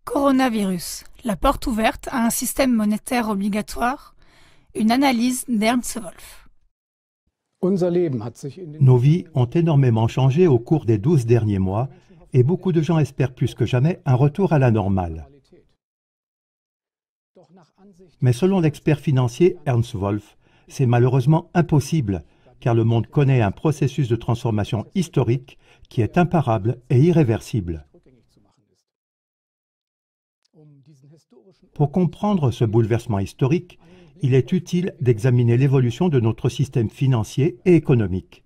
Coronavirus, la porte ouverte à un système monétaire obligatoire, une analyse d'Ernst Wolff. Nos vies ont énormément changé au cours des 12 derniers mois et beaucoup de gens espèrent plus que jamais un retour à la normale. Mais selon l'expert financier Ernst Wolff, c'est malheureusement impossible car le monde connaît un processus de transformation historique qui est imparable et irréversible. Pour comprendre ce bouleversement historique, il est utile d'examiner l'évolution de notre système financier et économique.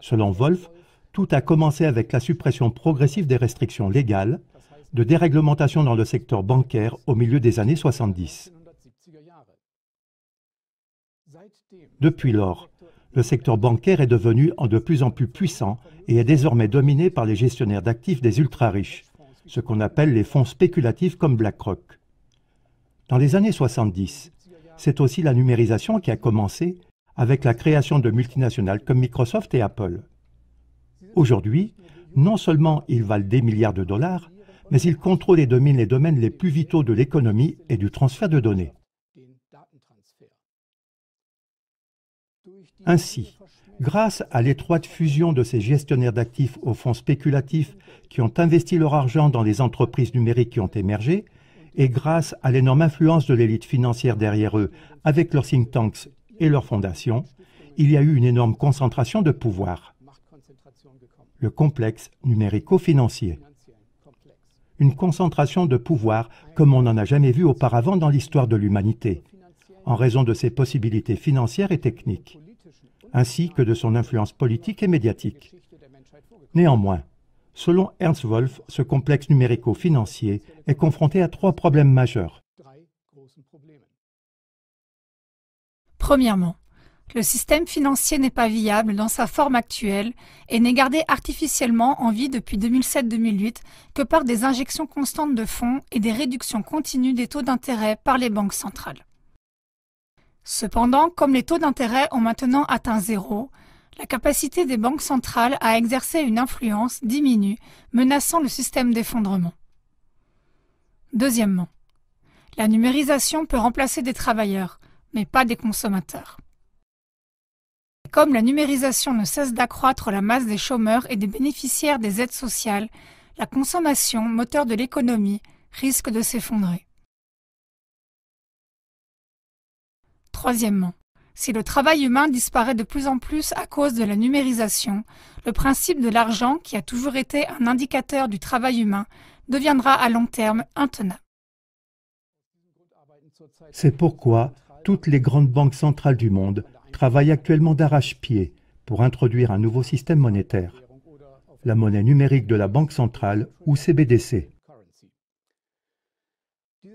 Selon Wolff, tout a commencé avec la suppression progressive des restrictions légales, de déréglementation dans le secteur bancaire au milieu des années 70. Depuis lors, le secteur bancaire est devenu de plus en plus puissant et est désormais dominé par les gestionnaires d'actifs des ultra-riches, ce qu'on appelle les fonds spéculatifs comme BlackRock. Dans les années 70, c'est aussi la numérisation qui a commencé avec la création de multinationales comme Microsoft et Apple. Aujourd'hui, non seulement ils valent des milliards de dollars, mais ils contrôlent et dominent les domaines les plus vitaux de l'économie et du transfert de données. Ainsi, grâce à l'étroite fusion de ces gestionnaires d'actifs aux fonds spéculatifs qui ont investi leur argent dans les entreprises numériques qui ont émergé, et grâce à l'énorme influence de l'élite financière derrière eux avec leurs think tanks et leurs fondations, il y a eu une énorme concentration de pouvoir. Le complexe numérico-financier. Une concentration de pouvoir comme on n'en a jamais vu auparavant dans l'histoire de l'humanité, en raison de ses possibilités financières et techniques, ainsi que de son influence politique et médiatique. Néanmoins, selon Ernst Wolff, ce complexe numérico-financier est confronté à 3 problèmes majeurs. Premièrement, le système financier n'est pas viable dans sa forme actuelle et n'est gardé artificiellement en vie depuis 2007-2008 que par des injections constantes de fonds et des réductions continues des taux d'intérêt par les banques centrales. Cependant, comme les taux d'intérêt ont maintenant atteint 0, la capacité des banques centrales à exercer une influence diminue, menaçant le système d'effondrement. Deuxièmement, la numérisation peut remplacer des travailleurs, mais pas des consommateurs. Comme la numérisation ne cesse d'accroître la masse des chômeurs et des bénéficiaires des aides sociales, la consommation, moteur de l'économie, risque de s'effondrer. Troisièmement, si le travail humain disparaît de plus en plus à cause de la numérisation, le principe de l'argent, qui a toujours été un indicateur du travail humain, deviendra à long terme intenable. C'est pourquoi toutes les grandes banques centrales du monde travaillent actuellement d'arrache-pied pour introduire un nouveau système monétaire, la monnaie numérique de la Banque centrale ou CBDC.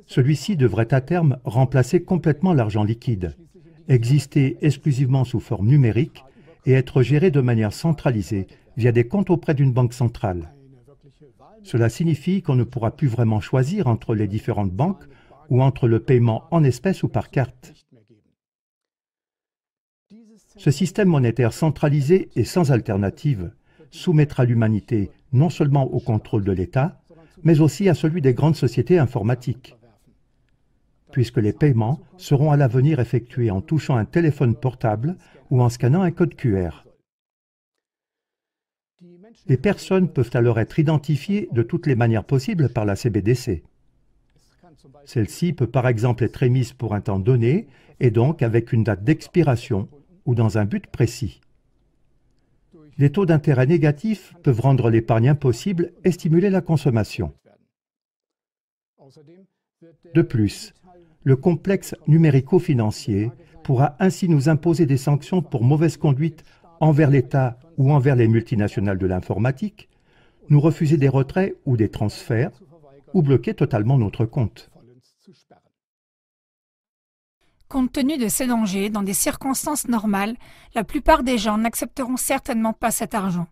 Celui-ci devrait à terme remplacer complètement l'argent liquide, exister exclusivement sous forme numérique et être géré de manière centralisée via des comptes auprès d'une banque centrale. Cela signifie qu'on ne pourra plus vraiment choisir entre les différentes banques ou entre le paiement en espèces ou par carte. Ce système monétaire centralisé et sans alternative soumettra l'humanité non seulement au contrôle de l'État, mais aussi à celui des grandes sociétés informatiques, puisque les paiements seront à l'avenir effectués en touchant un téléphone portable ou en scannant un code QR. Les personnes peuvent alors être identifiées de toutes les manières possibles par la CBDC. Celle-ci peut par exemple être émise pour un temps donné et donc avec une date d'expiration ou dans un but précis. Les taux d'intérêt négatifs peuvent rendre l'épargne impossible et stimuler la consommation. De plus, le complexe numérico-financier pourra ainsi nous imposer des sanctions pour mauvaise conduite envers l'État ou envers les multinationales de l'informatique, nous refuser des retraits ou des transferts, ou bloquer totalement notre compte. Compte tenu de ces dangers, dans des circonstances normales, la plupart des gens n'accepteront certainement pas cet argent.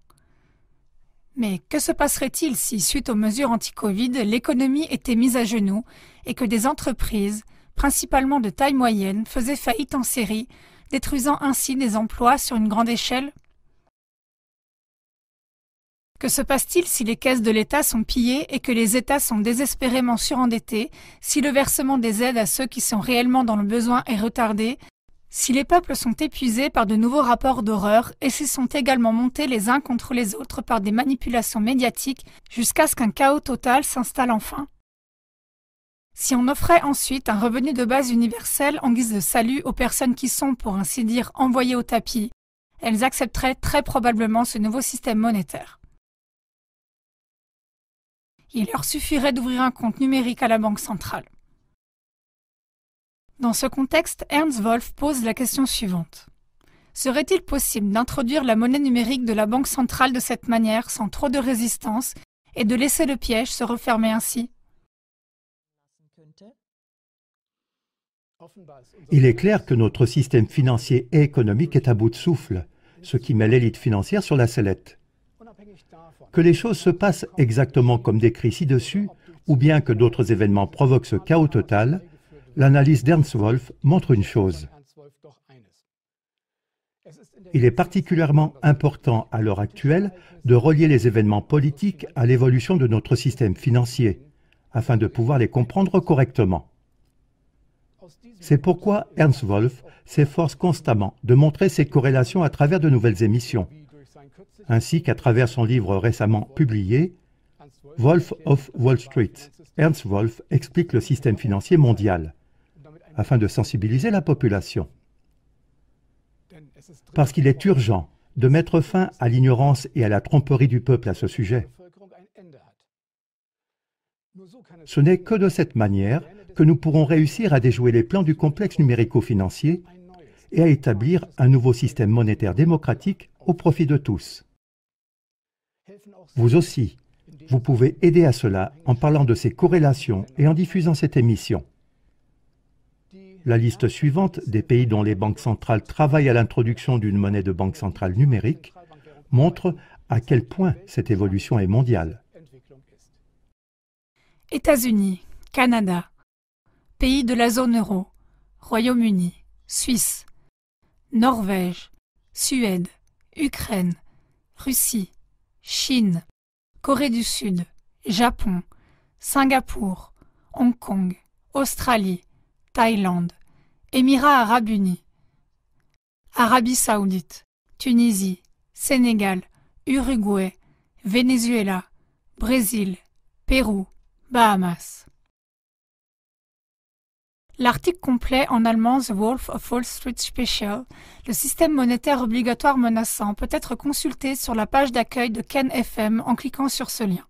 Mais que se passerait-il si, suite aux mesures anti-Covid, l'économie était mise à genoux et que des entreprises, principalement de taille moyenne, faisaient faillite en série, détruisant ainsi des emplois sur une grande échelle? Que se passe-t-il si les caisses de l'État sont pillées et que les États sont désespérément surendettés, si le versement des aides à ceux qui sont réellement dans le besoin est retardé, si les peuples sont épuisés par de nouveaux rapports d'horreur et s'ils sont également montés les uns contre les autres par des manipulations médiatiques jusqu'à ce qu'un chaos total s'installe enfin? Si on offrait ensuite un revenu de base universel en guise de salut aux personnes qui sont, pour ainsi dire, envoyées au tapis, elles accepteraient très probablement ce nouveau système monétaire. Il leur suffirait d'ouvrir un compte numérique à la Banque centrale. Dans ce contexte, Ernst Wolf pose la question suivante. Serait-il possible d'introduire la monnaie numérique de la Banque centrale de cette manière sans trop de résistance et de laisser le piège se refermer ainsi? Il est clair que notre système financier et économique est à bout de souffle, ce qui met l'élite financière sur la sellette. Que les choses se passent exactement comme décrit ci-dessus, ou bien que d'autres événements provoquent ce chaos total, l'analyse d'Ernst Wolf montre une chose. Il est particulièrement important à l'heure actuelle de relier les événements politiques à l'évolution de notre système financier, afin de pouvoir les comprendre correctement. C'est pourquoi Ernst Wolf s'efforce constamment de montrer ces corrélations à travers de nouvelles émissions, ainsi qu'à travers son livre récemment publié, Wolf of Wall Street. Ernst Wolf explique le système financier mondial, afin de sensibiliser la population. Parce qu'il est urgent de mettre fin à l'ignorance et à la tromperie du peuple à ce sujet. Ce n'est que de cette manière que nous pourrons réussir à déjouer les plans du complexe numérico-financier et à établir un nouveau système monétaire démocratique au profit de tous. Vous aussi, vous pouvez aider à cela en parlant de ces corrélations et en diffusant cette émission. La liste suivante des pays dont les banques centrales travaillent à l'introduction d'une monnaie de banque centrale numérique montre à quel point cette évolution est mondiale. États-Unis, Canada, pays de la zone euro, Royaume-Uni, Suisse, Norvège, Suède, Ukraine, Russie, Chine, Corée du Sud, Japon, Singapour, Hong Kong, Australie, Thaïlande, Émirats arabes unis, Arabie saoudite, Tunisie, Sénégal, Uruguay, Venezuela, Brésil, Pérou, Bahamas. L'article complet en allemand The Wolf of Wall Street Special, le système monétaire obligatoire menaçant, peut être consulté sur la page d'accueil de Ken FM en cliquant sur ce lien.